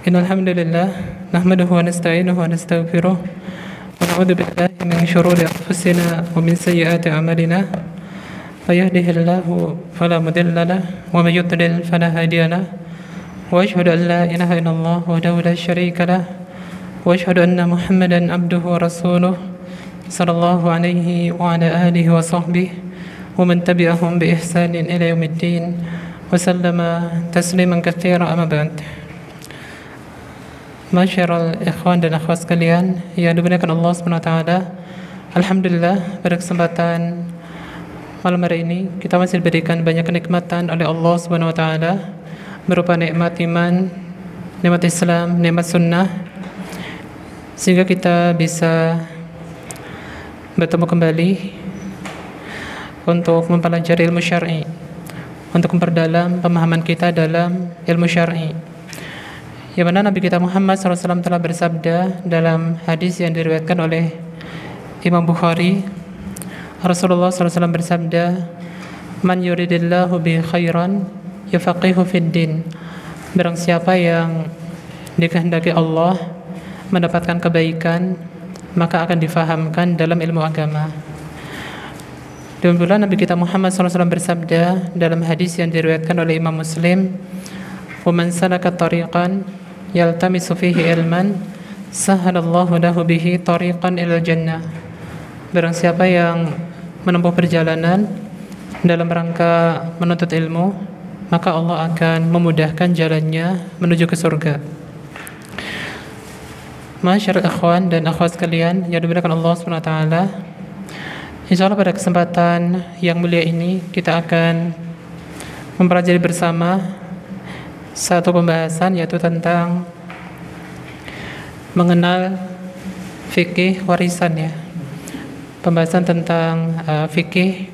Innal hamdalillah nahmaduhu wa nasta'inuhu wa nastaghfiruh wa na'udzu billahi min shururi anfusina wa min sayyiati a'malina may yahdihillahu fala mudilla lahu wa may yudlil fala hadiya lahu wa asyhadu an la ilaha illallah wahdahu la syarika lahu wa asyhadu anna Muhammadan abduhu wa rasuluh sallallahu alaihi wa ala alihi wa sahbihi wa man tabi'ahum bi ihsanin ila yaumiddin wa sallama tasliman katsiran amma ba'd. Masyarul ikhwan dan akhwat sekalian yang dimuliakan Allah SWT, alhamdulillah pada kesempatan malam hari ini kita masih diberikan banyak kenikmatan oleh Allah SWT berupa nikmat iman, nikmat Islam, nikmat sunnah, sehingga kita bisa bertemu kembali untuk mempelajari ilmu syar'i, untuk memperdalam pemahaman kita dalam ilmu syar'i, yang mana Nabi kita Muhammad SAW telah bersabda dalam hadis yang diriwayatkan oleh Imam Bukhari. Rasulullah SAW bersabda, "Man yuridillahu bi khairan yufaqihu fid din." Barang siapa yang dikehendaki Allah mendapatkan kebaikan, maka akan difahamkan dalam ilmu agama. Dan pula Nabi kita Muhammad SAW bersabda dalam hadis yang diriwayatkan oleh Imam Muslim, "Wa man salaka tariqan yaltamisu fihi ilman sahalallahu lahu bihi tariqan ilal jannah." Barang siapa yang menempuh perjalanan dalam rangka menuntut ilmu, maka Allah akan memudahkan jalannya menuju ke surga. Masyarakat ikhwan dan akhwat sekalian yang dimuliakan Allah SWT, insyaallah pada kesempatan yang mulia ini kita akan mempelajari bersama satu pembahasan, yaitu tentang mengenal fikih warisan, ya. Pembahasan tentang fikih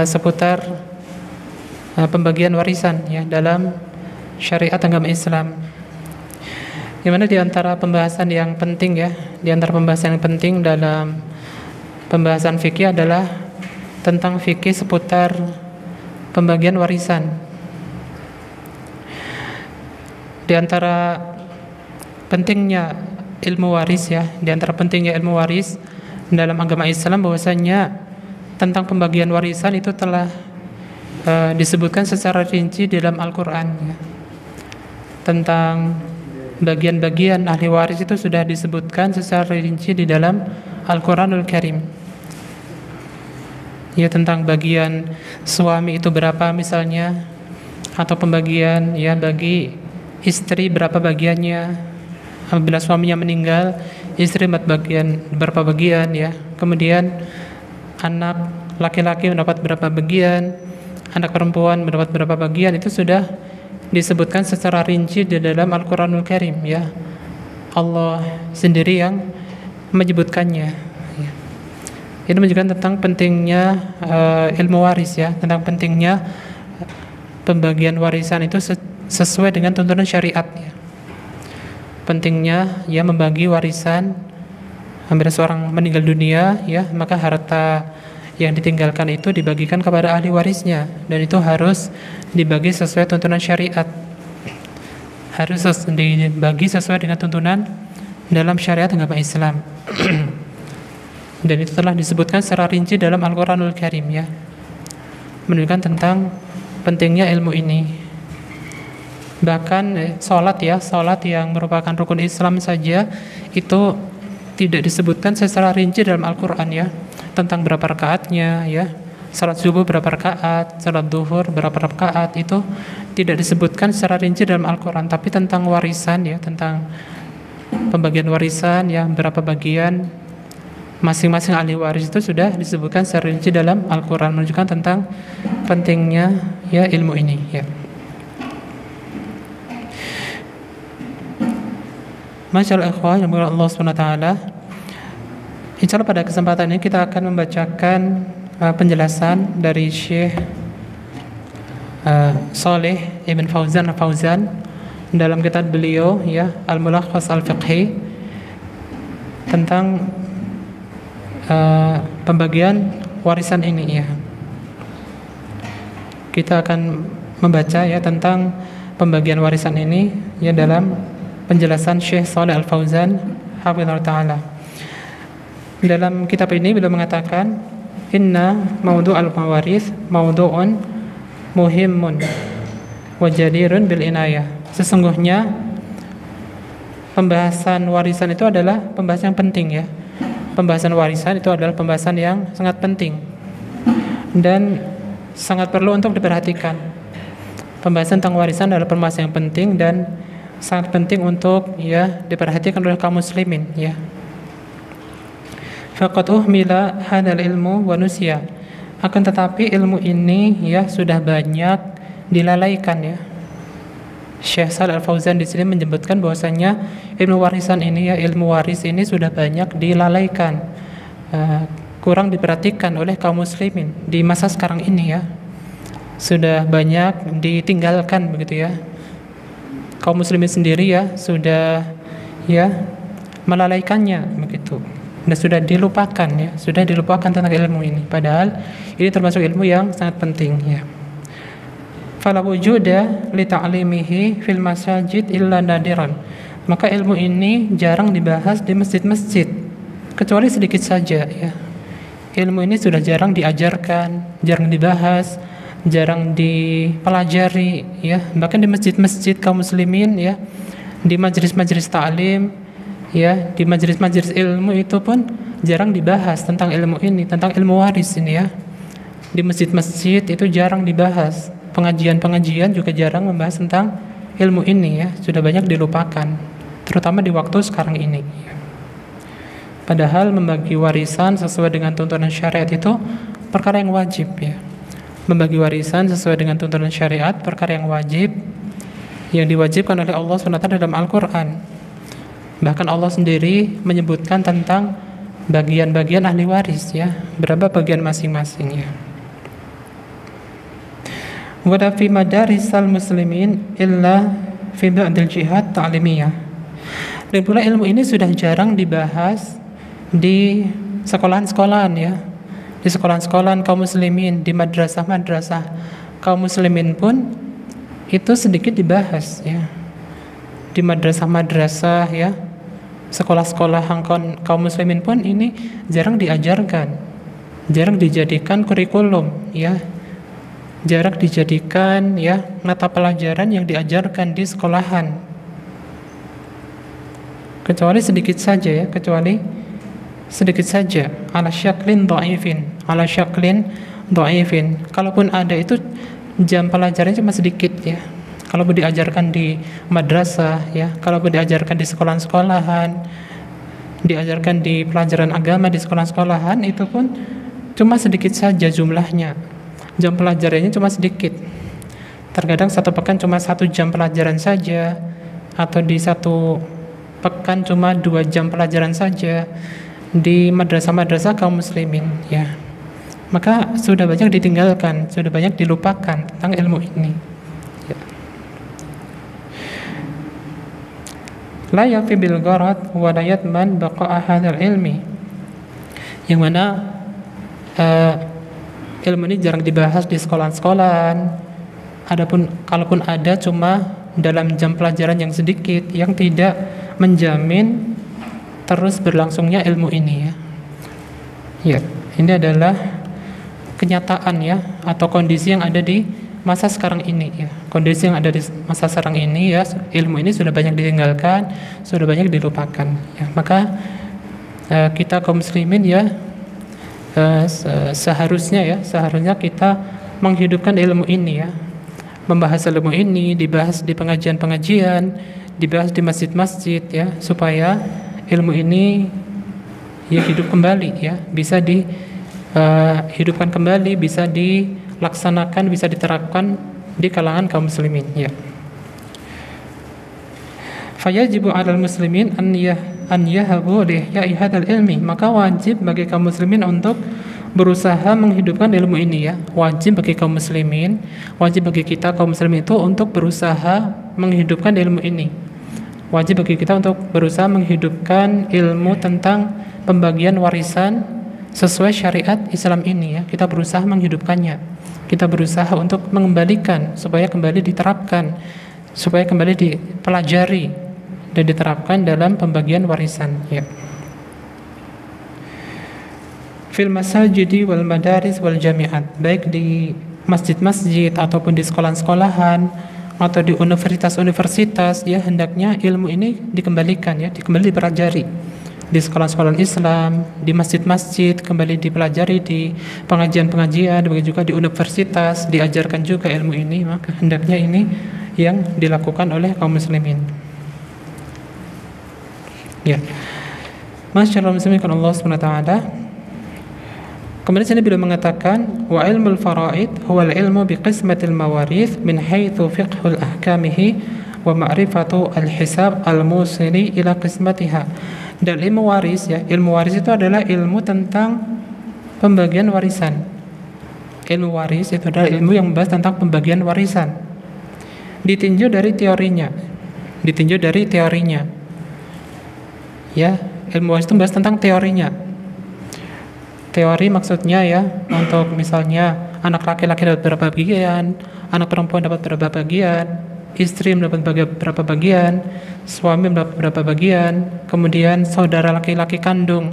seputar pembagian warisan, ya, dalam syariat agama Islam. Di mana di antara pembahasan yang penting, ya, di antara pembahasan yang penting dalam pembahasan fikih adalah tentang fikih seputar pembagian warisan. Di antara pentingnya ilmu waris, ya, di antara pentingnya ilmu waris dalam agama Islam, bahwasanya tentang pembagian warisan itu telah disebutkan secara rinci dalam Al-Quran, ya. Tentang bagian-bagian ahli waris itu sudah disebutkan secara rinci di dalam Al-Quranul Karim. Ya, tentang bagian suami itu berapa misalnya, atau pembagian, ya, bagi istri berapa bagiannya. Apabila suaminya meninggal, istri berapa bagian, ya. Kemudian anak laki-laki mendapat berapa bagian, anak perempuan mendapat berapa bagian. Itu sudah disebutkan secara rinci di dalam Al-Quranul Karim, ya. Allah sendiri yang menyebutkannya, ya. Ini menunjukkan tentang pentingnya ilmu waris, ya, tentang pentingnya pembagian warisan itu sesuai dengan tuntunan syariat, ya. Pentingnya, ya, membagi warisan. Apabila seorang meninggal dunia, ya, maka harta yang ditinggalkan itu dibagikan kepada ahli warisnya, dan itu harus dibagi sesuai tuntunan syariat, harus dibagi sesuai dengan tuntunan dalam syariat agama Islam. Dan itu telah disebutkan secara rinci dalam Al-Quranul Karim, ya, menunjukkan tentang pentingnya ilmu ini. Bahkan sholat, ya, sholat yang merupakan rukun Islam saja itu tidak disebutkan secara rinci dalam Al-Quran, ya, tentang berapa rakaatnya, ya. Salat subuh berapa rakaat, salat duhur berapa rakaat, itu tidak disebutkan secara rinci dalam Al-Quran. Tapi tentang warisan, ya, tentang pembagian warisan, ya, berapa bagian masing-masing ahli waris itu sudah disebutkan secara rinci dalam Al-Quran, menunjukkan tentang pentingnya, ya, ilmu ini, ya. Masyaallah ikhwan yang dimuliakan Allah SWT, insyaallah pada kesempatan ini kita akan membacakan penjelasan dari Syekh Saleh Ibn Fauzan dalam kitab beliau, ya, Al-Mulakhas Al-Fiqhi, tentang pembagian warisan ini, ya. Kita akan membaca, ya, tentang pembagian warisan ini ya dalam penjelasan Syekh Shalih Al-Fauzan hafizahullah taala. Dalam kitab ini beliau mengatakan, inna mawdu'al mawarith mawdu'un muhimmun wa jadirun bil inayah. Sesungguhnya pembahasan warisan itu adalah pembahasan yang penting ya. Pembahasan warisan itu adalah pembahasan yang sangat penting dan sangat perlu untuk diperhatikan. Pembahasan tentang warisan adalah pembahasan yang penting dan sangat penting untuk ya diperhatikan oleh kaum muslimin ya. Faqad uhmila hadzal ilmu wa nusiya. Akan tetapi ilmu ini ya sudah banyak dilalaikan ya. Syekh Shalih Al-Fauzan di sini menyebutkan bahwasanya ilmu warisan ini ya, ilmu waris ini sudah banyak dilalaikan, kurang diperhatikan oleh kaum muslimin di masa sekarang ini ya. Sudah banyak ditinggalkan begitu ya. Kaum muslimin sendiri ya sudah ya melalaikannya begitu. Dan sudah dilupakan ya, sudah dilupakan tentang ilmu ini. Padahal ini termasuk ilmu yang sangat penting ya. Fala wujuda li ta'limihi fil masajid illa nadiran. Maka ilmu ini jarang dibahas di masjid-masjid kecuali sedikit saja ya. Ilmu ini sudah jarang diajarkan, jarang dibahas, jarang dipelajari ya, bahkan di masjid-masjid kaum muslimin ya, di majelis-majelis ta'lim ya, di majelis-majelis ilmu itu pun jarang dibahas tentang ilmu ini, tentang ilmu waris ini ya. Di masjid-masjid itu jarang dibahas, pengajian-pengajian juga jarang membahas tentang ilmu ini ya, sudah banyak dilupakan, terutama di waktu sekarang ini ya. Padahal membagi warisan sesuai dengan tuntunan syariat itu perkara yang wajib ya. Membagi warisan sesuai dengan tuntunan syariat perkara yang wajib, yang diwajibkan oleh Allah SWT dalam Al-Quran. Bahkan Allah sendiri menyebutkan tentang bagian-bagian ahli waris ya, berapa bagian masing-masing ya. Wala fi madarisal muslimin illa fi ba'dil jihad ta'limiyah. Dan pula ilmu ini sudah jarang dibahas di sekolahan-sekolahan ya. Di sekolah-sekolah kaum muslimin, di madrasah-madrasah kaum muslimin pun itu sedikit dibahas ya. Di madrasah-madrasah ya, sekolah-sekolah kaum muslimin pun ini jarang diajarkan, jarang dijadikan kurikulum ya, jarang dijadikan ya mata pelajaran yang diajarkan di sekolahan, kecuali sedikit saja ya, sedikit saja ala syaklin dhaifin. Kalaupun ada itu jam pelajarannya cuma sedikit ya. Kalau diajarkan di madrasah ya, kalau diajarkan di sekolah-sekolahan, diajarkan di pelajaran agama di sekolah-sekolahan itu pun cuma sedikit saja jumlahnya. Jam pelajarannya cuma sedikit. Terkadang satu pekan cuma 1 jam pelajaran saja, atau di satu pekan cuma 2 jam pelajaran saja di madrasah-madrasah kaum muslimin ya. Maka sudah banyak ditinggalkan, sudah banyak dilupakan tentang ilmu ini ya. La yafi bil gharad wa la yatman baqa'a hadzal ilmi. Yang mana ilmu ini jarang dibahas di sekolah-sekolahan. Adapun kalaupun ada cuma dalam jam pelajaran yang sedikit, yang tidak menjamin terus berlangsungnya ilmu ini ya. Ya, ini adalah kenyataan ya, atau kondisi yang ada di masa sekarang ini ya. Kondisi yang ada di masa sekarang ini ya, ilmu ini sudah banyak ditinggalkan, sudah banyak dilupakan ya. Maka kita kaum muslimin ya, seharusnya kita menghidupkan ilmu ini ya. Membahas ilmu ini, dibahas di pengajian-pengajian, dibahas di masjid-masjid ya, supaya ilmu ini ya hidup kembali ya, bisa dihidupkan kembali, bisa dilaksanakan, bisa diterapkan di kalangan kaum muslimin ya. Fayajibu 'alal muslimin an yahabu li hadzal ilmi. Maka wajib bagi kaum muslimin untuk berusaha menghidupkan ilmu ini ya. Wajib bagi kaum muslimin, wajib bagi kita kaum muslimin itu untuk berusaha menghidupkan ilmu ini. Wajib bagi kita untuk berusaha menghidupkan ilmu tentang pembagian warisan sesuai syariat Islam ini ya. Kita berusaha menghidupkannya. Kita berusaha untuk mengembalikan supaya kembali diterapkan supaya kembali dipelajari dan diterapkan dalam pembagian warisan, ya. Fil masajidi wal madaris wal jami'at, baik di masjid-masjid ataupun di sekolah-sekolahan atau di universitas-universitas, ya, hendaknya ilmu ini dikembalikan, ya, kembali dipelajari di sekolah-sekolah Islam, di masjid-masjid kembali dipelajari, di pengajian-pengajian, begitu juga di universitas diajarkan juga ilmu ini. Maka hendaknya ini yang dilakukan oleh kaum muslimin, ya. Masyaallah muslimin kan Allah Subhanahu wa taala. Kemudian sini beliau mengatakan wa ilmul faraid huwa al-ilmu bi qismatil mawarith min haitsu fiqhul ahkamihi wa ma'rifatu al-hisab al-musili ila qismatiha. Dan ilmu waris, ya, ilmu waris itu adalah ilmu tentang pembagian warisan. Ilmu waris itu adalah ilmu yang membahas tentang pembagian warisan. Ditinjau dari teorinya. Ya, ilmu waris itu membahas tentang teorinya. Teori maksudnya, ya, untuk misalnya anak laki-laki dapat berapa bagian, anak perempuan dapat berapa bagian, istri mendapat berapa bagian, suami mendapat berapa bagian, kemudian saudara laki-laki kandung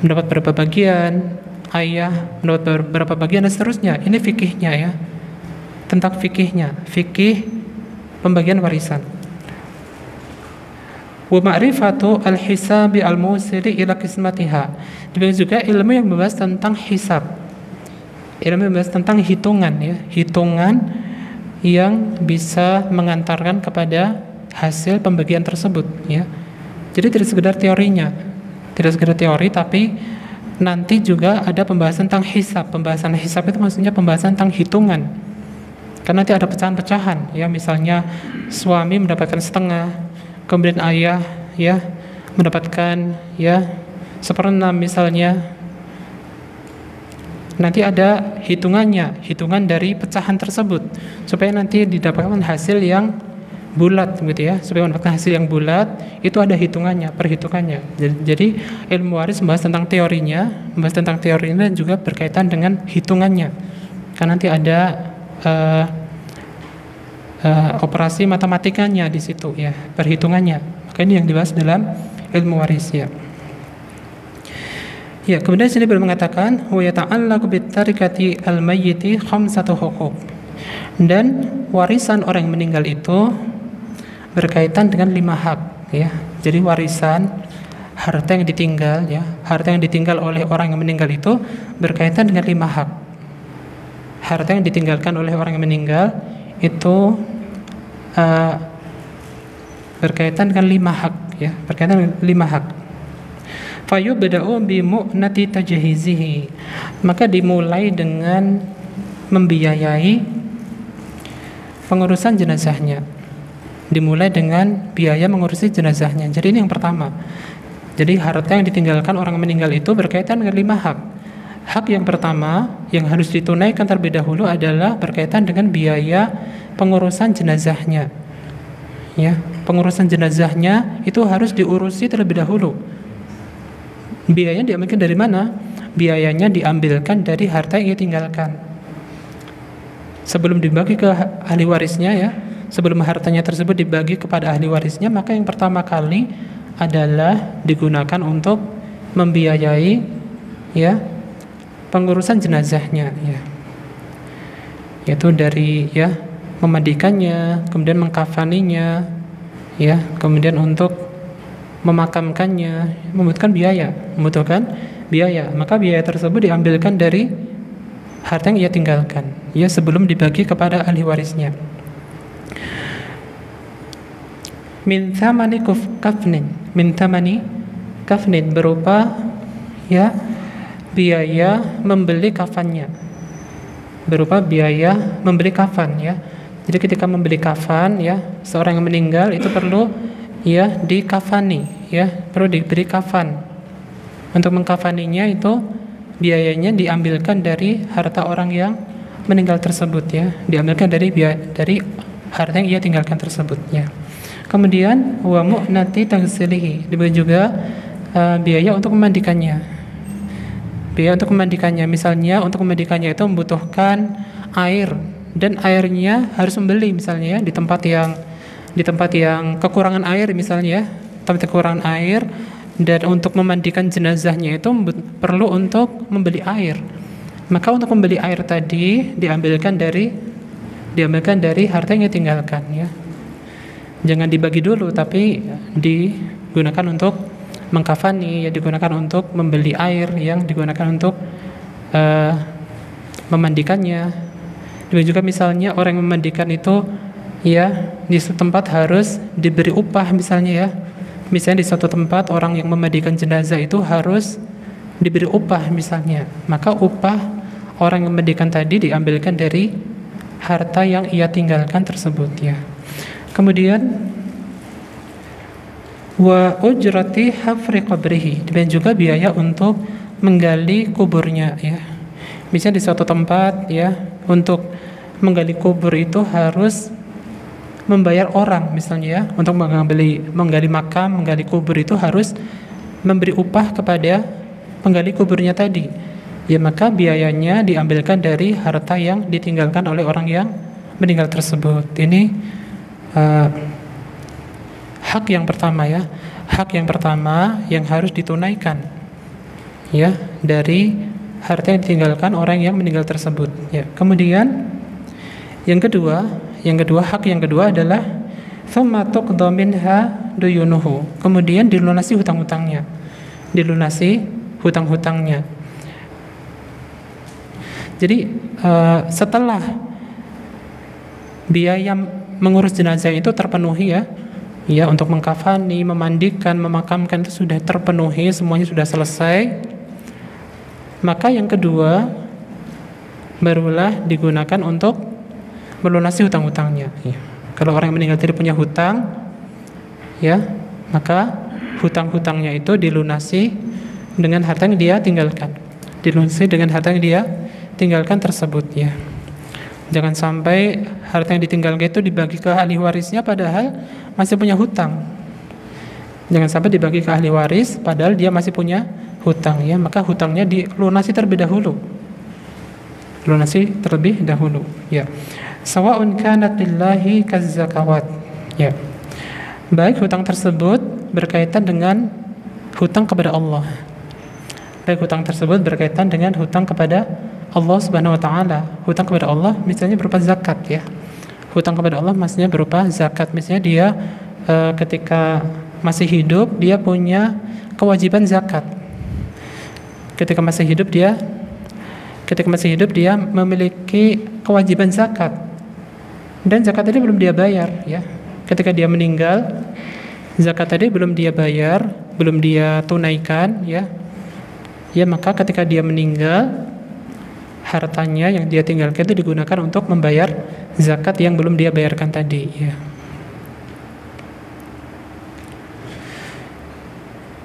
mendapat berapa bagian, ayah mendapat berapa bagian, dan seterusnya. Ini fikihnya, ya, tentang fikihnya, fikih pembagian warisan. Wa ma'rifatu al-hisabi al-musili ila qismatiha. Demikian juga ilmu yang membahas tentang hisab. Ilmu yang membahas tentang hitungan, ya, hitungan yang bisa mengantarkan kepada hasil pembagian tersebut, ya. Jadi tidak sekedar teorinya, tidak sekedar teori, tapi nanti juga ada pembahasan tentang hisab. Pembahasan hisab itu maksudnya pembahasan tentang hitungan. Karena nanti ada pecahan-pecahan, ya, misalnya suami mendapatkan setengah, kemudian ayah, ya, mendapatkan, ya, 1/6 misalnya. Nanti ada hitungannya, hitungan dari pecahan tersebut, supaya nanti didapatkan hasil yang bulat, gitu, ya. Supaya mendapatkan hasil yang bulat itu ada hitungannya, perhitungannya. Jadi ilmu waris membahas tentang teorinya, dan juga berkaitan dengan hitungannya. Karena nanti ada operasi matematikanya di situ, ya, perhitungannya. Maka ini yang dibahas dalam ilmu waris, ya. Ya, kemudian sini beliau mengatakan wa yata'allaqu bitarikati al-mayyiti khamsatu huquq. Dan warisan orang yang meninggal itu berkaitan dengan 5 hak, ya. Jadi warisan harta yang ditinggal, ya, harta yang ditinggal oleh orang yang meninggal itu berkaitan dengan 5 hak. Harta yang ditinggalkan oleh orang yang meninggal itu berkaitan dengan 5 hak, ya, berkaitan dengan 5 hak. Fayubda'u bi mu'nati tajhizihi. Maka dimulai dengan membiayai pengurusan jenazahnya. Dimulai dengan biaya mengurusi jenazahnya. Jadi ini yang pertama. Jadi harta yang ditinggalkan orang meninggal itu berkaitan dengan 5 hak. Hak yang pertama yang harus ditunaikan terlebih dahulu adalah berkaitan dengan biaya pengurusan jenazahnya. Ya, pengurusan jenazahnya itu harus diurusi terlebih dahulu. Biayanya diambilkan dari mana? Biayanya diambilkan dari harta yang ia tinggalkan. Sebelum dibagi ke ahli warisnya, ya, sebelum hartanya tersebut dibagi kepada ahli warisnya, maka yang pertama kali adalah digunakan untuk membiayai, ya, pengurusan jenazahnya, ya. Yaitu dari, ya, memandikannya, kemudian mengkafaninya, ya, kemudian untuk memakamkannya, membutuhkan biaya. Maka biaya tersebut diambilkan dari harta yang ia tinggalkan, ya, sebelum dibagi kepada ahli warisnya. Min thamani kafnin berupa, ya, biaya membeli kafannya, berupa biaya membeli kafan, ya. Jadi ketika membeli kafan, ya, seorang yang meninggal itu perlu, ya, dikafani, ya, perlu diberi kafan. Untuk mengkafaninya itu biayanya diambilkan dari harta orang yang meninggal tersebut, ya, diambilkan dari harta yang ia tinggalkan tersebut, ya. Kemudian wa mu'nati taghsilihi, diberi juga biaya untuk memandikannya. Biaya untuk memandikannya, misalnya untuk memandikannya itu membutuhkan air, dan airnya harus membeli, misalnya, ya, di tempat yang di tempat yang kekurangan air misalnya, tempat kekurangan air, dan untuk memandikan jenazahnya itu perlu untuk membeli air. Maka untuk membeli air tadi diambilkan dari harta yang ditinggalkan, ya. Jangan dibagi dulu, tapi digunakan untuk mengkafani, ya, digunakan untuk membeli air yang digunakan untuk memandikannya. Dan juga misalnya orang yang memandikan itu, ya, di suatu tempat harus diberi upah misalnya, ya. Misalnya di suatu tempat orang yang memandikan jenazah itu harus diberi upah misalnya, maka upah orang yang memandikan tadi diambilkan dari harta yang ia tinggalkan tersebut, ya. Kemudian wa ujrati hafri qabrihi, dan juga biaya untuk menggali kuburnya, ya. Misalnya di suatu tempat, ya, untuk menggali kubur itu harus membayar orang misalnya, ya. Untuk menggali makam, menggali kubur itu harus memberi upah kepada penggali kuburnya tadi, ya. Maka biayanya diambilkan dari harta yang ditinggalkan oleh orang yang meninggal tersebut. Ini hak yang pertama, ya. Hak yang pertama yang harus ditunaikan, ya, dari harta yang ditinggalkan orang yang meninggal tersebut, ya. Kemudian yang kedua hak yang kedua adalah thumma tuqda minha duyunuhu. Kemudian dilunasi hutang-hutangnya. Jadi setelah biaya mengurus jenazah itu terpenuhi, ya, untuk mengkafani, memandikan, memakamkan itu sudah terpenuhi, semuanya sudah selesai, maka yang kedua barulah digunakan untuk melunasi hutang-hutangnya, ya. Kalau orang yang meninggal tadi punya hutang, ya, maka hutang-hutangnya itu dilunasi dengan harta yang dia tinggalkan, tersebut, ya. Jangan sampai harta yang ditinggalkan itu dibagi ke ahli warisnya padahal masih punya hutang. Jangan sampai dibagi ke ahli waris padahal dia masih punya hutang, ya. Maka hutangnya dilunasi terlebih dahulu. Ya. Sawa'un kanat lillahi kazzakawat. Ya. Baik hutang tersebut berkaitan dengan hutang kepada Allah. Allah Subhanahu wa taala. Hutang kepada Allah misalnya berupa zakat, ya. Hutang kepada Allah maksudnya berupa zakat. Misalnya dia ketika masih hidup dia punya kewajiban zakat. Ketika masih hidup dia memiliki kewajiban zakat. Dan zakat tadi belum dia bayar, ya. Ketika dia meninggal, zakat tadi belum dia bayar, belum dia tunaikan, ya. Ya, maka ketika dia meninggal, hartanya yang dia tinggalkan itu digunakan untuk membayar zakat yang belum dia bayarkan tadi, ya.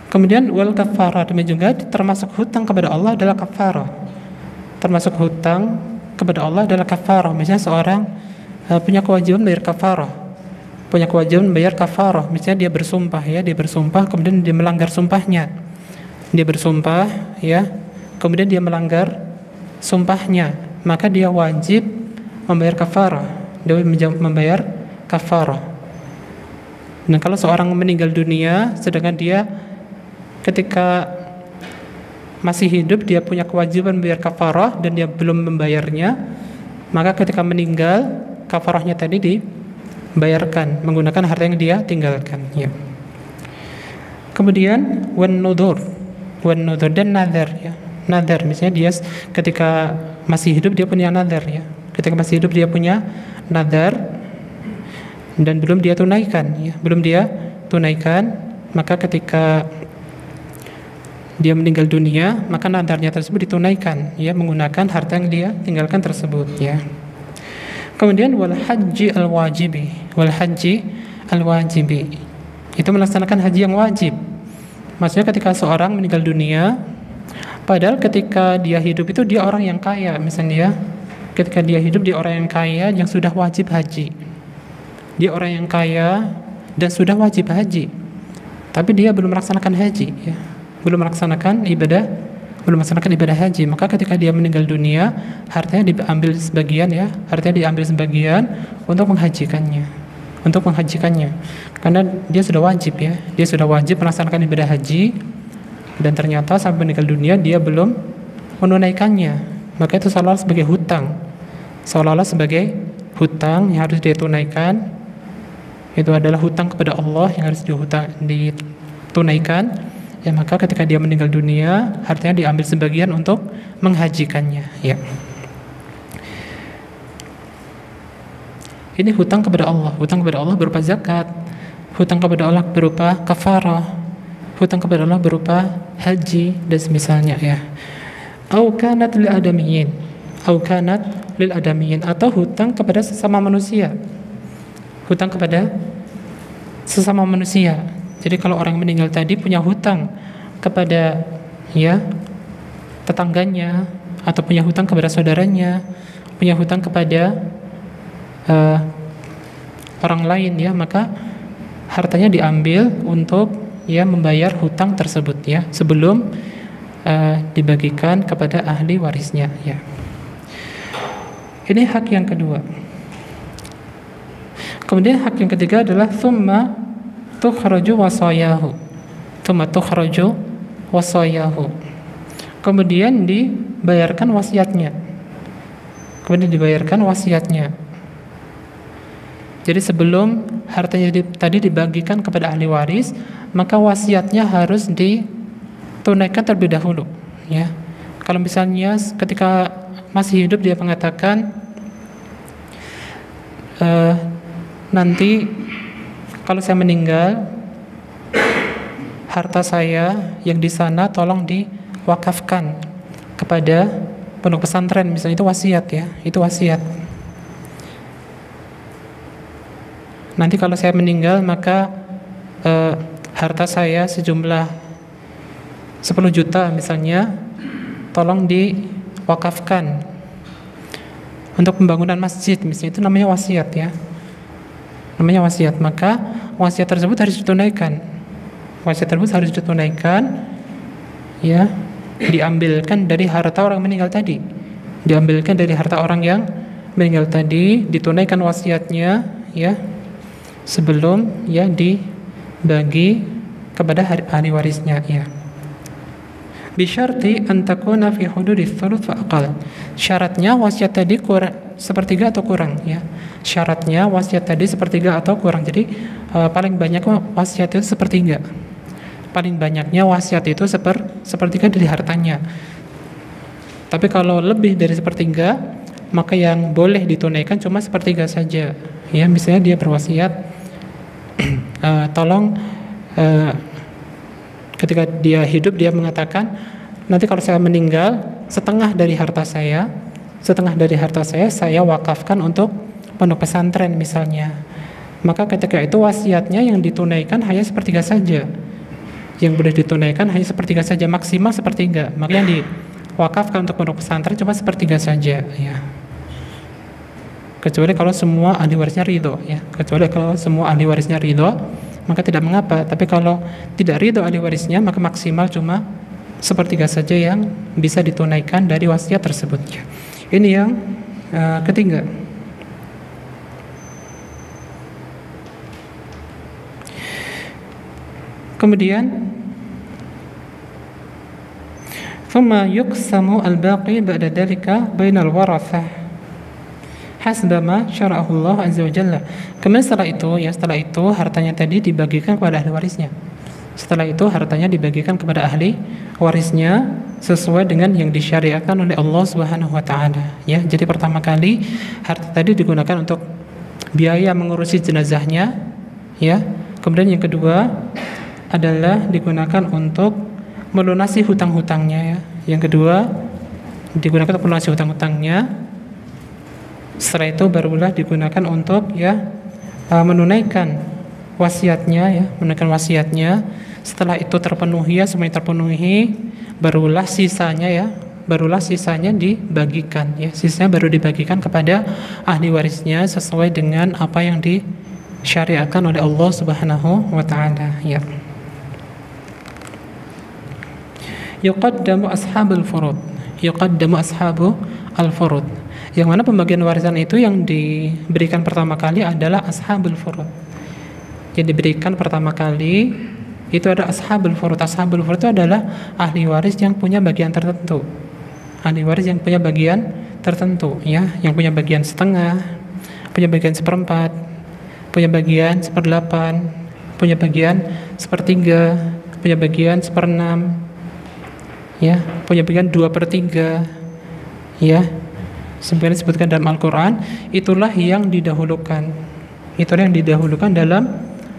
Kemudian wal kafarah, demikian juga termasuk hutang kepada Allah adalah kafarah. Termasuk hutang kepada Allah adalah kafarah. Misalnya seorang punya kewajiban bayar kafarah. Misalnya dia bersumpah, ya, kemudian dia melanggar sumpahnya. Dia bersumpah, ya, kemudian dia melanggar sumpahnya, maka dia wajib membayar kafarah. Nah, kalau seorang meninggal dunia sedangkan dia ketika masih hidup dia punya kewajiban membayar kafarah dan dia belum membayarnya, maka ketika meninggal kafarahnya tadi dibayarkan menggunakan harta yang dia tinggalkan, ya. Kemudian wan nudur dan nadar, ya. Nadar misalnya dia ketika masih hidup dia punya nadar, ya. Ketika masih hidup dia punya nadar dan belum dia tunaikan, maka ketika dia meninggal dunia maka nadarnya tersebut ditunaikan, ya, menggunakan harta yang dia tinggalkan tersebut, ya. Kemudian wal haji al wajibi itu melaksanakan haji yang wajib. Maksudnya ketika seorang meninggal dunia padahal ketika dia hidup itu dia orang yang kaya, misalnya, ketika dia hidup dia orang yang kaya yang sudah wajib haji. Dia orang yang kaya dan sudah wajib haji, tapi dia belum melaksanakan haji, ya. Belum melaksanakan ibadah haji. Maka ketika dia meninggal dunia hartanya diambil sebagian untuk menghajikannya. untuk menghajikannya, karena dia sudah wajib ya, dia sudah wajib melaksanakan ibadah haji, dan ternyata sampai meninggal dunia dia belum menunaikannya, maka itu seolah-olah sebagai hutang, yang harus dia tunaikan. Itu adalah hutang kepada Allah yang harus ditunaikan. Ya, maka ketika dia meninggal dunia, hartanya diambil sebagian untuk menghajikannya. Ya. Ini hutang kepada Allah. Hutang kepada Allah berupa zakat. Hutang kepada Allah berupa kafarah. Hutang kepada Allah berupa haji dan semisalnya ya. Au kanat lil adamiyyin. Atau hutang kepada sesama manusia. Hutang kepada sesama manusia. Jadi kalau orang meninggal tadi punya hutang kepada ya tetangganya, atau punya hutang kepada saudaranya, punya hutang kepada orang lain ya, maka hartanya diambil untuk ya membayar hutang tersebut ya, sebelum dibagikan kepada ahli warisnya ya. Ini hak yang kedua. Kemudian hak yang ketiga adalah thumma tukhraju wasayahu. Kemudian dibayarkan wasiatnya. Jadi sebelum hartanya tadi dibagikan kepada ahli waris, maka wasiatnya harus ditunaikan terlebih dahulu ya. Kalau misalnya ketika masih hidup dia mengatakan nanti kalau saya meninggal, harta saya yang di sana tolong diwakafkan kepada pondok pesantren, misalnya, itu wasiat ya, itu wasiat. Nanti kalau saya meninggal, maka harta saya sejumlah 10 juta misalnya, tolong diwakafkan untuk pembangunan masjid, misalnya, itu namanya wasiat ya. Namanya wasiat, maka wasiat tersebut harus ditunaikan. Ya, diambilkan dari harta orang meninggal tadi. Ditunaikan wasiatnya ya, sebelum ya dibagi kepada ahli warisnya ya. Bisyarti an takuna fi hududits thuluts fa aqal. Syaratnya wasiat tadi sepertiga atau kurang ya. Jadi paling banyak wasiat itu sepertiga. Paling banyaknya wasiat itu sepertiga dari hartanya. Tapi kalau lebih dari sepertiga, maka yang boleh ditunaikan cuma sepertiga saja. Ya, misalnya dia berwasiat tolong ketika dia hidup dia mengatakan, nanti kalau saya meninggal, setengah dari harta saya saya wakafkan untuk pondok pesantren misalnya. Maka ketika itu wasiatnya yang ditunaikan hanya sepertiga saja. Yang boleh ditunaikan hanya sepertiga saja, maksimal sepertiga. Maka yang diwakafkan untuk pondok pesantren cuma sepertiga saja ya. Kecuali kalau semua ahli warisnya ridho ya. Maka tidak mengapa. Tapi kalau tidak ridho ahli warisnya, maka maksimal cuma sepertiga saja yang bisa ditunaikan dari wasiat tersebut ya. Ini yang ketiga. Kemudian thumma yuqsamu al-baqi ba'da dhalika bainal warathah hasba ma syara'ahu Allah azza wa jalla. Kemudian setelah itu hartanya tadi dibagikan kepada ahli warisnya. Sesuai dengan yang disyariatkan oleh Allah Subhanahu wa taala ya. Jadi pertama kali harta tadi digunakan untuk biaya mengurusi jenazahnya ya. Kemudian yang kedua adalah digunakan untuk melunasi hutang-hutangnya ya. Yang kedua digunakan untuk melunasi hutang-hutangnya. Setelah itu barulah digunakan untuk ya menunaikan wasiatnya. Setelah itu terpenuhi ya, semuanya terpenuhi, barulah sisanya dibagikan ya. Sisanya baru dibagikan kepada ahli warisnya sesuai dengan apa yang disyariatkan oleh Allah Subhanahu wa taala ya. Yuqaddamu ashabul furud. Yang mana pembagian warisan itu yang diberikan pertama kali adalah ashabul furud. Yang diberikan pertama kali itu ada ashabul furud. Ashabul furud itu adalah ahli waris yang punya bagian tertentu. Ahli waris yang punya bagian tertentu, ya, yang punya bagian setengah, punya bagian seperempat, punya bagian seperdelapan, punya bagian sepertiga, punya bagian seperenam, ya, punya bagian 2/3, ya. Sebenarnya disebutkan dalam Al-Quran, itulah yang didahulukan. Itulah yang didahulukan dalam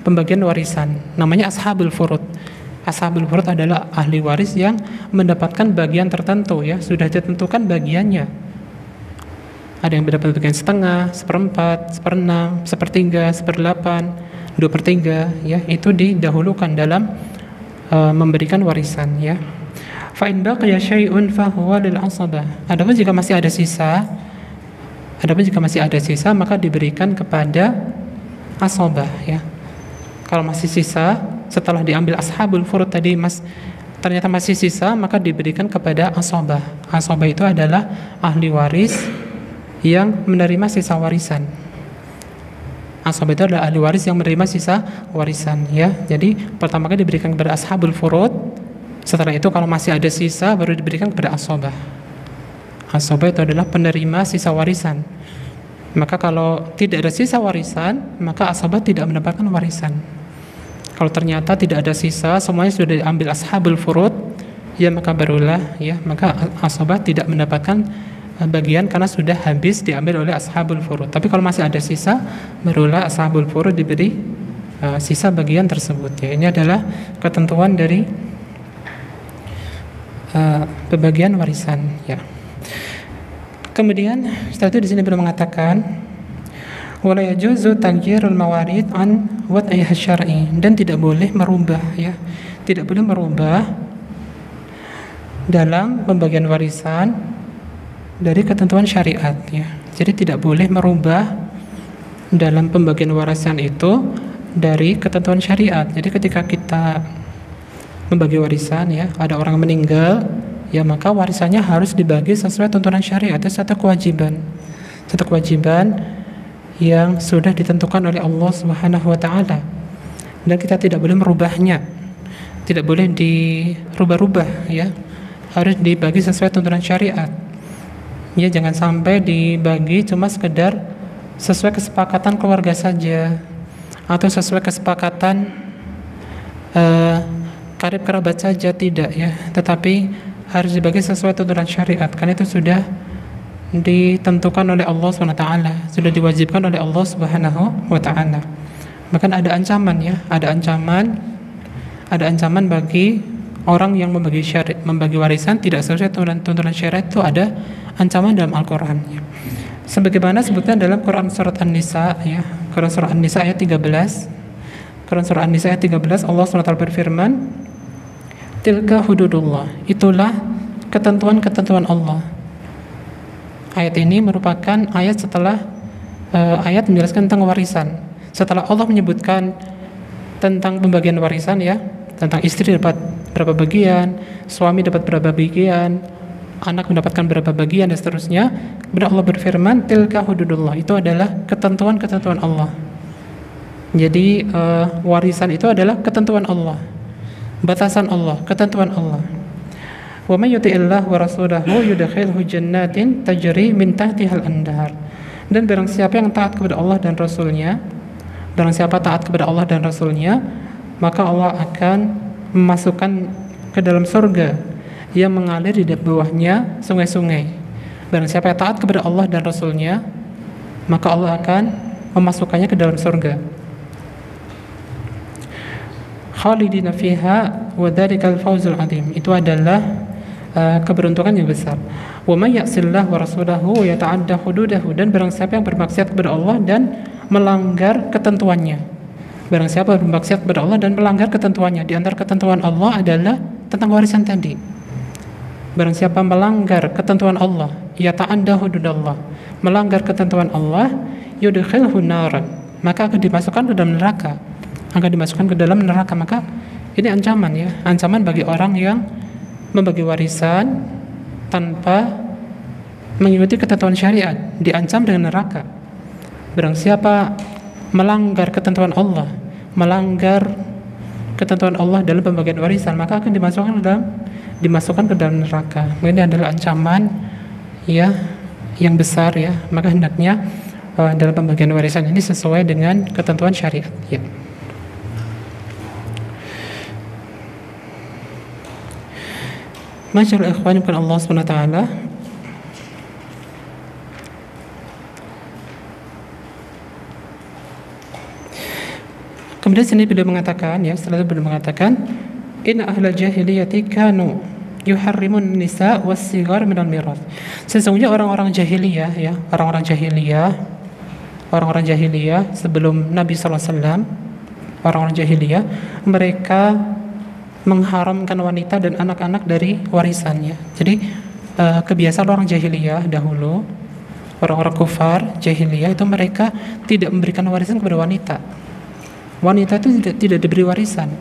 pembagian warisan. Namanya ashabul furud. Ashabul furud adalah ahli waris yang mendapatkan bagian tertentu, ya, sudah ditentukan bagiannya. Ada yang mendapat bagian setengah, seperempat, seperenam, sepertiga, seperdelapan, 2/3, ya, itu didahulukan dalam memberikan warisan, ya. Fa in baqiya syai'un fa huwa lil 'asabah. Adapun jika masih ada sisa, maka diberikan kepada asabah, ya. Kalau masih sisa setelah diambil ashabul furud tadi ternyata masih sisa, maka diberikan kepada asabah. Asabah itu adalah ahli waris yang menerima sisa warisan. Asabah itu adalah ahli waris yang menerima sisa warisan, ya. Jadi pertama kali diberikan kepada ashabul furud. Setelah itu kalau masih ada sisa baru diberikan kepada asabah. Asabah itu adalah penerima sisa warisan. Maka kalau tidak ada sisa warisan, maka asabah tidak mendapatkan warisan. Kalau ternyata tidak ada sisa, semuanya sudah diambil ashabul furud, ya, maka barulah, ya, maka asabah tidak mendapatkan bagian karena sudah habis diambil oleh ashabul furud. Tapi kalau masih ada sisa, barulah ashabul furud diberi sisa bagian tersebut, ya. Ini adalah ketentuan dari pembagian warisan, ya. Kemudian setelah itu di sini beliau mengatakan wala yajuzu taghyirul mawarid an wad'iha syar'i, dan tidak boleh merubah, ya. Tidak boleh merubah dalam pembagian warisan dari ketentuan syariat, ya. Jadi tidak boleh merubah dalam pembagian warisan itu dari ketentuan syariat. Jadi ketika kita membagi warisan, ya, ada orang meninggal, ya, maka warisannya harus dibagi sesuai tuntunan syariat. Itu satu kewajiban yang sudah ditentukan oleh Allah Subhanahu wa taala. Dan kita tidak boleh merubahnya. Tidak boleh dirubah-rubah, ya. Harus dibagi sesuai tuntunan syariat. Ya, jangan sampai dibagi cuma sekedar sesuai kesepakatan keluarga saja atau sesuai kesepakatan karib kerabat saja, tidak, ya, tetapi harus dibagi sesuai tuntunan syariat, karena itu sudah ditentukan oleh Allah SWT, sudah diwajibkan oleh Allah Subhanahu wa taala. Bahkan ada ancaman, ya, ada ancaman bagi orang yang membagi warisan tidak sesuai tuntunan syariat. Itu ada ancaman dalam Al-Qur'an, ya. Sebagaimana sebutkan dalam Quran surat An-Nisa, ya, Quran surat An-Nisa ayat 13. Quran surah An-Nisa ayat 13, Allah SWT berfirman, tilka hududullah, itulah ketentuan-ketentuan Allah. Ayat ini merupakan ayat setelah ayat menjelaskan tentang warisan. Setelah Allah menyebutkan tentang pembagian warisan, ya, tentang istri dapat berapa bagian, suami dapat berapa bagian, anak mendapatkan berapa bagian, dan seterusnya, kemudian Allah berfirman, tilka hududullah, itu adalah ketentuan-ketentuan Allah. Jadi warisan itu adalah ketentuan Allah, batasan Allah, ketentuan Allah. Wa may yuti'illah wa rasulahu yudkhilhu jannatin tajri min tahtihal anhar. Dan barang siapa yang taat kepada Allah dan Rasulnya, maka Allah akan memasukkan ke dalam surga yang mengalir di bawahnya sungai-sungai. Barang siapa yang taat kepada Allah dan Rasulnya, maka Allah akan memasukkannya ke dalam surga. Khalidina fiha wa dzalikal fawzul 'adzim. Itu adalah keberuntungan yang besar. Wa may ya'sillah wa rasulahu wa yata'adda hududahu, dan barang siapa yang bermaksiat kepada Allah dan melanggar ketentuannya. Barang siapa bermaksiat kepada Allah dan melanggar ketentuannya, di antara ketentuan Allah adalah tentang warisan tadi. Barang siapa melanggar ketentuan Allah, yata'adda hududallah, melanggar ketentuan Allah, yudkhilhu naran, maka akan dimasukkan ke dalam neraka. Maka ini ancaman, ya, ancaman bagi orang yang membagi warisan tanpa mengikuti ketentuan syariat diancam dengan neraka. Barang siapa melanggar ketentuan Allah, melanggar ketentuan Allah dalam pembagian warisan, maka akan dimasukkan ke dalam neraka. Ini adalah ancaman ya yang besar ya. Maka hendaknya dalam pembagian warisan ini sesuai dengan ketentuan syariat ya. Masyaallah ikhwan bukan Allah Subhanahu wa taala. Kemudian sini beliau mengatakan ya, setelah itu beliau mengatakan inna ahlal jahiliyati kanu yuharrimun nisa was-sighar minal mirath. Sesungguhnya orang-orang jahiliyah ya, orang-orang jahiliyah sebelum Nabi sallallahu alaihi wasallam, orang-orang jahiliyah mereka mengharamkan wanita dan anak-anak dari warisannya. Jadi kebiasaan orang jahiliyah dahulu, orang-orang kufar jahiliyah itu mereka tidak memberikan warisan kepada wanita. Wanita itu tidak diberi warisan.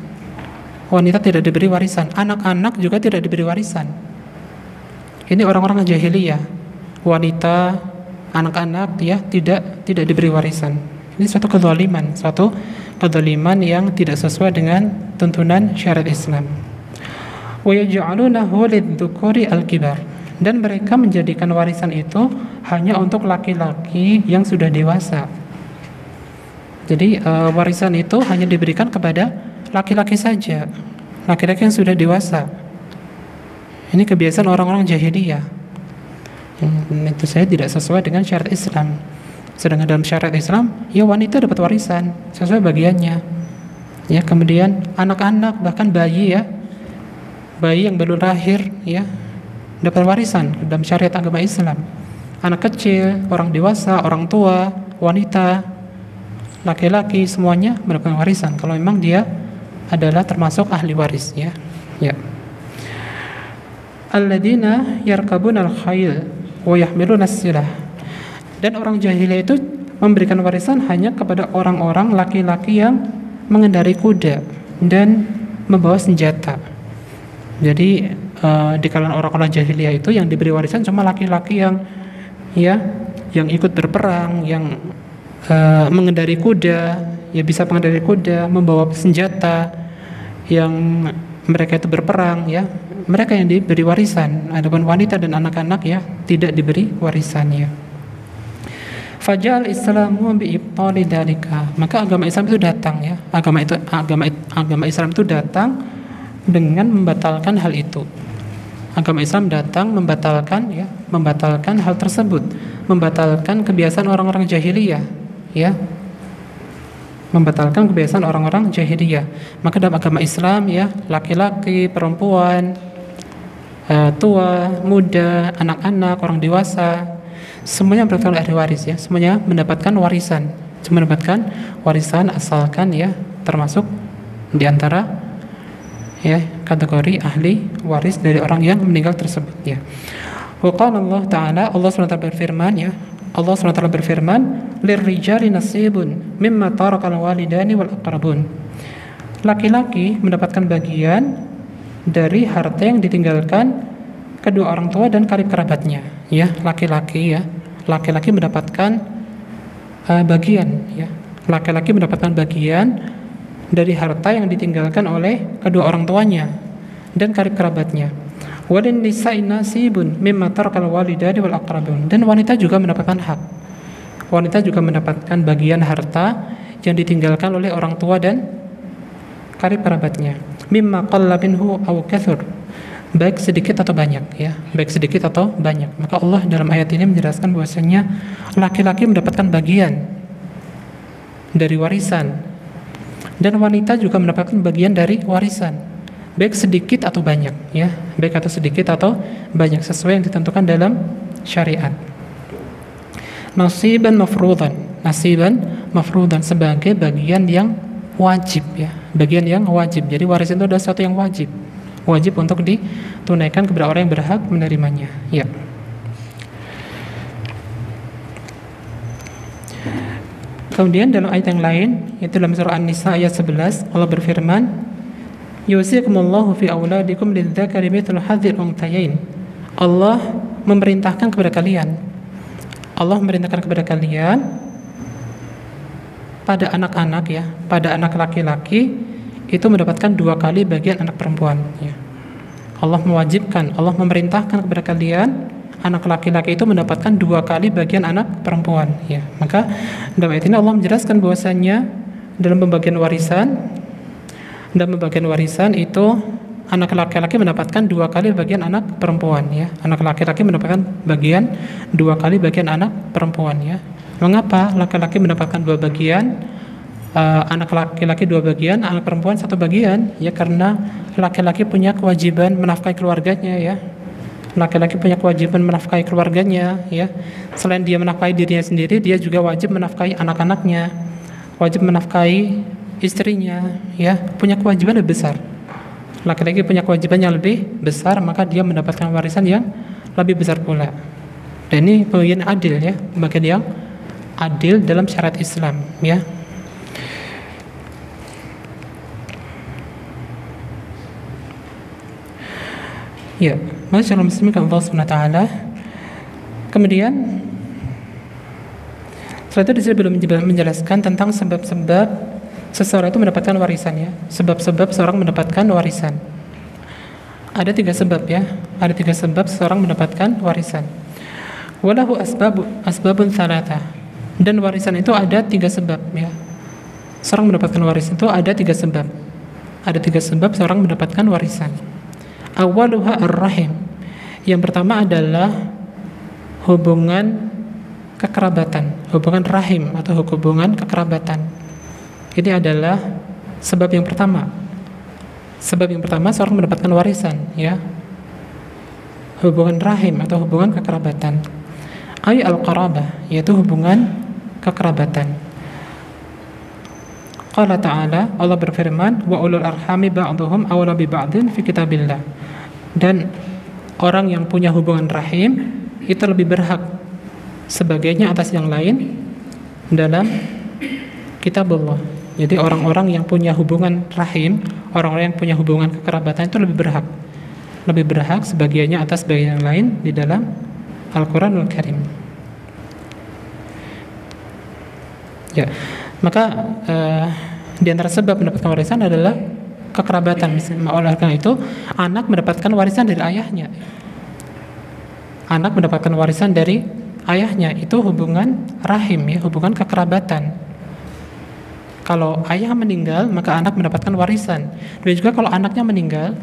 Wanita tidak diberi warisan. Anak-anak juga tidak diberi warisan. Ini orang-orang jahiliyah. Wanita, anak-anak ya tidak diberi warisan. Ini suatu kezaliman yang tidak sesuai dengan tuntunan syariat Islam. Wa yaj'alunahu lidh-dhukuri al-kibar. Dan mereka menjadikan warisan itu hanya untuk laki-laki yang sudah dewasa. Jadi warisan itu hanya diberikan kepada laki-laki saja, laki-laki yang sudah dewasa. Ini kebiasaan orang-orang jahiliyah. Itu saya tidak sesuai dengan syariat Islam. Sedangkan dalam syariat Islam, ya wanita dapat warisan sesuai bagiannya. Ya, kemudian anak-anak bahkan bayi ya, bayi yang baru lahir ya dapat warisan dalam syariat agama Islam. Anak kecil, orang dewasa, orang tua, wanita, laki-laki semuanya mendapatkan warisan kalau memang dia adalah termasuk ahli waris ya. Ya. Alladzina yarkabuna al-khayl wa yahmiluna as-silah. Dan orang jahiliyah itu memberikan warisan hanya kepada orang-orang laki-laki yang mengendarai kuda dan membawa senjata. Jadi di kalangan orang-orang jahiliyah itu yang diberi warisan cuma laki-laki yang ikut berperang, yang mengendarai kuda, ya bisa mengendarai kuda, membawa senjata, yang mereka itu berperang ya, mereka yang diberi warisan. Adapun wanita dan anak-anak ya tidak diberi warisannya. Fajal Islamu bi'ibtali dzalika. Maka agama Islam itu datang ya. Agama Islam itu datang dengan membatalkan hal itu. Agama Islam datang membatalkan hal tersebut, membatalkan kebiasaan orang-orang jahiliyah. Ya, membatalkan kebiasaan orang-orang jahiliyah. Maka dalam agama Islam ya, laki-laki, perempuan, tua, muda, anak-anak, orang dewasa, semuanya mendapatkan ahli waris ya, semuanya mendapatkan warisan, asalkan ya termasuk diantara ya kategori ahli waris dari orang yang meninggal tersebut ya. Wa qala Allah Ta'ala, Allah SWT berfirman ya, Allah SWT berfirman, lirrijali nasibun mimma tarakal walidani wal aqrabun. Laki-laki mendapatkan bagian dari harta yang ditinggalkan kedua orang tua dan karib kerabatnya. Ya, laki-laki mendapatkan bagian ya. Laki-laki mendapatkan bagian dari harta yang ditinggalkan oleh kedua orang tuanya dan karib kerabatnya. Walin nisa'i nasibun mimma tarakal walidani wal aqrabun. Dan wanita juga mendapatkan hak. Wanita juga mendapatkan bagian harta yang ditinggalkan oleh orang tua dan karib kerabatnya. Mimma qalla minhu aw kathur. Baik sedikit atau banyak ya. Baik sedikit atau banyak. Maka Allah dalam ayat ini menjelaskan bahwasanya laki-laki mendapatkan bagian dari warisan dan wanita juga mendapatkan bagian dari warisan. Baik sedikit atau banyak ya, baik atau sedikit atau banyak sesuai yang ditentukan dalam syariat. Nasiban mafruḍan sebagai bagian yang wajib ya, bagian yang wajib. Jadi warisan itu adalah sesuatu yang wajib untuk ditunaikan kepada orang yang berhak menerimanya ya. Kemudian dalam ayat yang lain, yaitu dalam surah An-Nisa ayat 11, Allah berfirman, yusikumullahu fi auladikum lidzakari mithlu hadzil unthayain. Allah memerintahkan kepada kalian. Allah memerintahkan kepada kalian pada anak-anak ya, pada anak laki-laki itu mendapatkan 2 kali bagian anak perempuan ya. Allah mewajibkan, Allah memerintahkan kepada kalian anak laki-laki itu mendapatkan 2 kali bagian anak perempuan ya. Maka dalam ayat ini Allah menjelaskan bahwasanya dalam pembagian warisan itu anak laki-laki mendapatkan 2 kali bagian anak perempuan ya. Anak laki-laki mendapatkan 2 kali bagian anak perempuan ya. Mengapa laki-laki mendapatkan 2 bagian, anak laki-laki 2 bagian, anak perempuan 1 bagian? Ya karena laki-laki punya kewajiban menafkahi keluarganya ya. Laki-laki punya kewajiban menafkahi keluarganya ya. Selain dia menafkahi dirinya sendiri, dia juga wajib menafkahi anak-anaknya, wajib menafkahi istrinya ya. Punya kewajiban lebih besar. Laki-laki punya kewajiban yang lebih besar, maka dia mendapatkan warisan yang lebih besar pula. Dan ini pembagian adil ya, pembagian yang adil dalam syariat Islam ya. Ya, masyaallah muslimin Allah Subhanahu wa taala. Kemudian setelah itu di sini belum menjelaskan tentang sebab-sebab seseorang itu mendapatkan warisan ya. Sebab-sebab seorang mendapatkan warisan. Ada 3 sebab ya. Ada 3 sebab seseorang mendapatkan warisan. Walahu asbabun tsalatsa. Dan warisan itu ada 3 sebab ya. Seorang mendapatkan warisan itu ada 3 sebab. Ada 3 sebab seorang mendapatkan warisan. Awaluha ar-rahim. Yang pertama adalah hubungan kekerabatan, hubungan rahim atau hubungan kekerabatan. Ini adalah sebab yang pertama. Sebab yang pertama seorang mendapatkan warisan ya. Hubungan rahim atau hubungan kekerabatan. Ay al-qarabah, yaitu hubungan kekerabatan. Qala ta'ala, Allah berfirman, wa ulul arhami ba'duhum awla bi ba'din fi kitabillah. Dan orang yang punya hubungan rahim itu lebih berhak sebagainya atas yang lain dalam kitab Allah. Jadi orang-orang yang punya hubungan rahim, orang-orang yang punya hubungan kekerabatan itu lebih berhak sebagiannya atas bagian yang lain di dalam Al-Quranul Karim. Ya, maka di antara sebab mendapatkan warisan adalah kekerabatan. Misalnya, oleh karena itu anak mendapatkan warisan dari ayahnya. Anak mendapatkan warisan dari ayahnya itu hubungan rahim ya, hubungan kekerabatan. Kalau ayah meninggal maka anak mendapatkan warisan. Dan juga kalau anaknya meninggal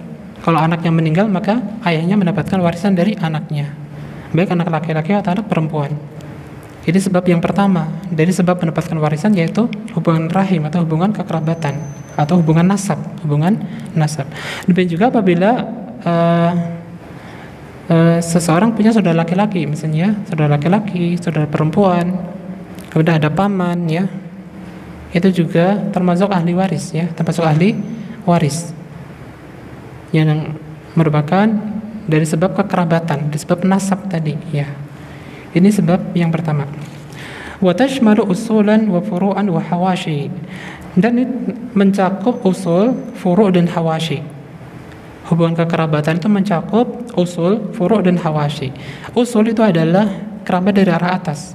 maka ayahnya mendapatkan warisan dari anaknya, baik anak laki-laki atau anak perempuan. Ini sebab yang pertama dari sebab mendapatkan warisan, yaitu hubungan rahim atau hubungan kekerabatan atau hubungan nasab. Demikian juga apabila seseorang punya saudara laki-laki, misalnya saudara laki-laki, saudara perempuan, kemudian ada paman ya, itu juga termasuk ahli waris ya, termasuk ahli waris yang merupakan dari sebab kekerabatan, dari sebab nasab tadi ya. Ini sebab yang pertama. Wa tashmalu usulan wa furu'an wa hawashi. Dan mencakup usul, furu' dan hawashi. Hubungan kekerabatan itu mencakup usul, furu' dan hawashi. Usul itu adalah kerabat dari arah atas.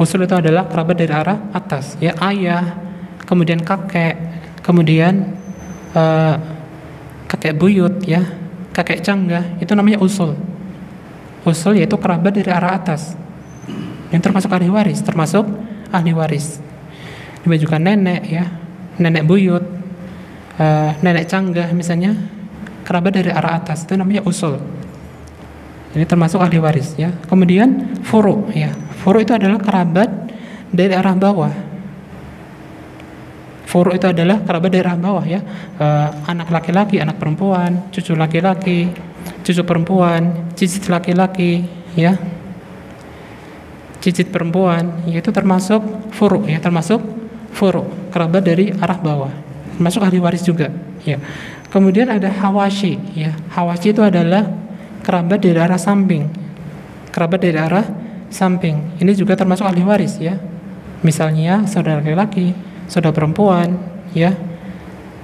Usul itu adalah kerabat dari arah atas, ya, ayah, kemudian kakek, kemudian kakek buyut, ya, kakek canggah, itu namanya usul. Usul yaitu kerabat dari arah atas, yang termasuk ahli waris, Demikian juga nenek, ya, nenek buyut, nenek canggah misalnya, kerabat dari arah atas, itu namanya usul. Ini termasuk ahli waris, ya. Kemudian furu', ya. Furu' itu adalah kerabat dari arah bawah. Furu' itu adalah kerabat dari arah bawah, ya. Anak laki-laki, anak perempuan, cucu laki-laki, cucu perempuan, cicit laki-laki, ya. Cicit perempuan, yaitu termasuk furu', ya, termasuk furu', kerabat dari arah bawah. Termasuk ahli waris juga, ya. Kemudian ada hawashi, ya. Hawashi itu adalah kerabat dari arah samping. Kerabat dari arah samping. Ini juga termasuk ahli waris, ya. Misalnya saudara laki-laki, saudara perempuan, ya.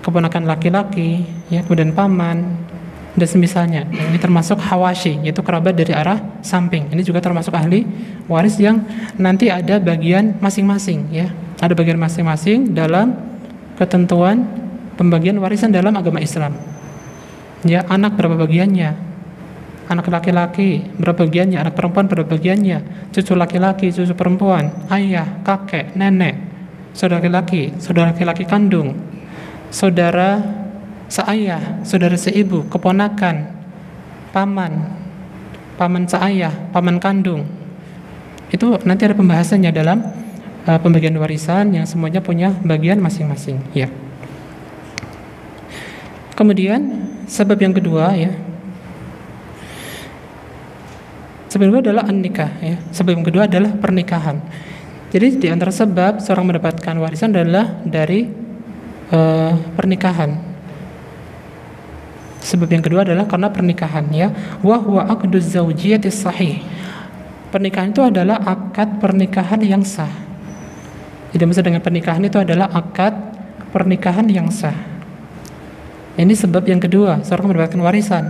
Keponakan laki-laki, ya, kemudian paman, dan semisalnya. Ini termasuk hawashi, yaitu kerabat dari arah samping. Ini juga termasuk ahli waris yang nanti ada bagian masing-masing, ya. Ada bagian masing-masing dalam ketentuan pembagian warisan dalam agama Islam. Ya, anak berapa bagiannya? Anak laki-laki berapa bagiannya? Anak perempuan berapa bagiannya? Cucu laki-laki, cucu perempuan, ayah, kakek, nenek, saudara laki-laki kandung, saudara seayah, saudara seibu, keponakan, paman seayah, paman kandung. Itu nanti ada pembahasannya dalam pembagian warisan yang semuanya punya bagian masing-masing, ya. Kemudian sebab yang kedua, ya. Sebab yang kedua adalah an-nikah, ya. Sebab yang kedua adalah pernikahan. Jadi di antara sebab seorang mendapatkan warisan adalah dari pernikahan. Sebab yang kedua adalah karena pernikahan, ya. Wa huwa aqduz zawjiyatis sahih. Pernikahan itu adalah akad pernikahan yang sah. Jadi maksud dengan pernikahan itu adalah akad pernikahan yang sah. Ini sebab yang kedua, seorang mendapatkan warisan.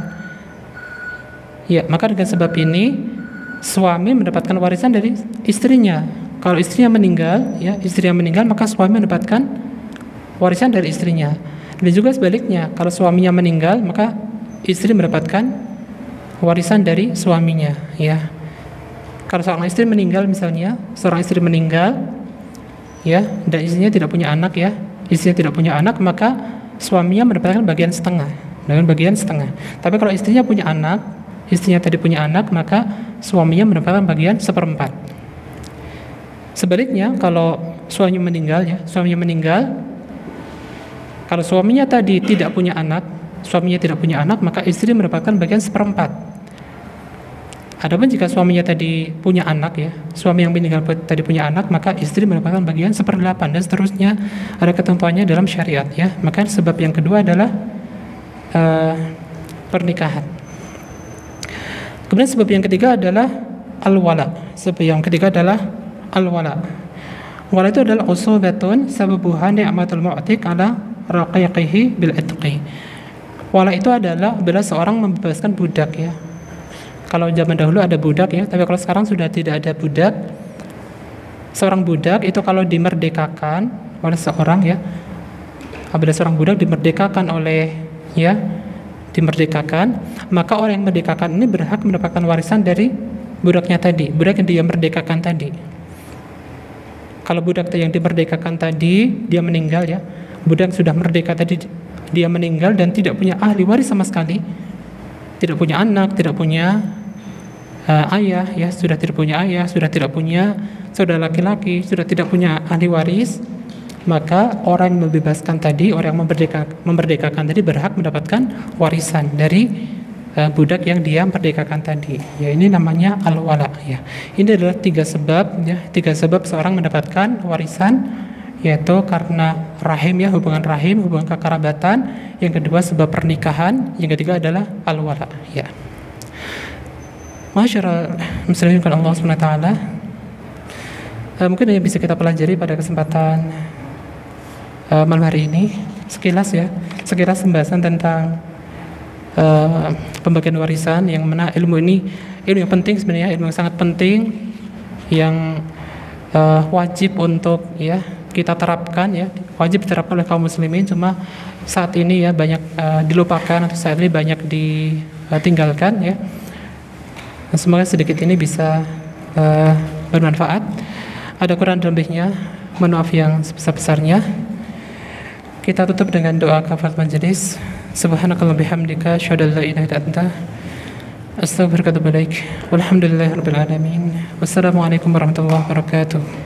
Ya, maka dengan sebab ini suami mendapatkan warisan dari istrinya. Kalau istrinya meninggal, ya, maka suami mendapatkan warisan dari istrinya. Dan juga sebaliknya, kalau suaminya meninggal, maka istri mendapatkan warisan dari suaminya, ya. Kalau seorang istri meninggal misalnya, ya, dan istrinya tidak punya anak, ya. Istrinya tidak punya anak, maka suaminya mendapatkan bagian setengah. Tapi kalau istrinya tadi punya anak, maka suaminya mendapatkan bagian 1/4. Sebaliknya, kalau suaminya meninggal, kalau suaminya tadi tidak punya anak, maka istri mendapatkan bagian 1/4. Adapun jika suaminya tadi punya anak, ya, suami yang meninggal tadi punya anak, maka istri mendapatkan bagian 1/8 dan seterusnya. Ada ketentuannya dalam syariat, ya. Maka sebab yang kedua adalah pernikahan. Kemudian sebab yang ketiga adalah al-wala. Wala itu adalah usubatun sababuha ni'matul mu'tiq ala raqiqihi bil itqi. Wala itu adalah bila seorang membebaskan budak, ya. Kalau zaman dahulu ada budak, ya, tapi kalau sekarang sudah tidak ada budak. Seorang budak itu kalau dimerdekakan oleh seorang, ya, apabila seorang budak dimerdekakan, maka orang yang merdekakan ini berhak mendapatkan warisan dari budaknya tadi, budak yang dia merdekakan tadi. Kalau budak yang dimerdekakan tadi dia meninggal, ya, budak sudah merdeka tadi dia meninggal dan tidak punya ahli waris sama sekali, tidak punya anak, tidak punya ayah, ya, sudah tidak punya ayah, sudah tidak punya saudara laki-laki, sudah tidak punya ahli waris, maka orang yang membebaskan tadi, orang yang memerdekakan tadi berhak mendapatkan warisan dari budak yang dia merdekakan tadi. Ya, ini namanya al-wala, ya. Ini adalah 3 sebab, ya, 3 sebab seorang mendapatkan warisan, yaitu karena rahim, ya, hubungan kekerabatan. Yang kedua sebab pernikahan, yang ketiga adalah al-wala, ya. Masyaallah muslimin Allah Subhanahu wa taala. Mungkin yang bisa kita pelajari pada kesempatan malam hari ini sekilas pembahasan tentang pembagian warisan, yang mana ilmu yang penting sebenarnya, ilmu yang sangat penting yang wajib untuk, ya, kita terapkan, ya, wajib diterapkan oleh kaum muslimin. Cuma saat ini, ya, banyak dilupakan atau saat ini banyak ditinggalkan, ya. Semoga sedikit ini bisa bermanfaat. Ada kurang dan lebihnya, mohon maaf yang sebesar-besarnya. Kita tutup dengan doa kafaratul majelis. Subhanakallahumma bihamdika asyhadu an la ilaha illa anta astaghfiruka wa atubu ilaik. Walhamdulillahirabbil alamin. Wassalamualaikum warahmatullahi wabarakatuh.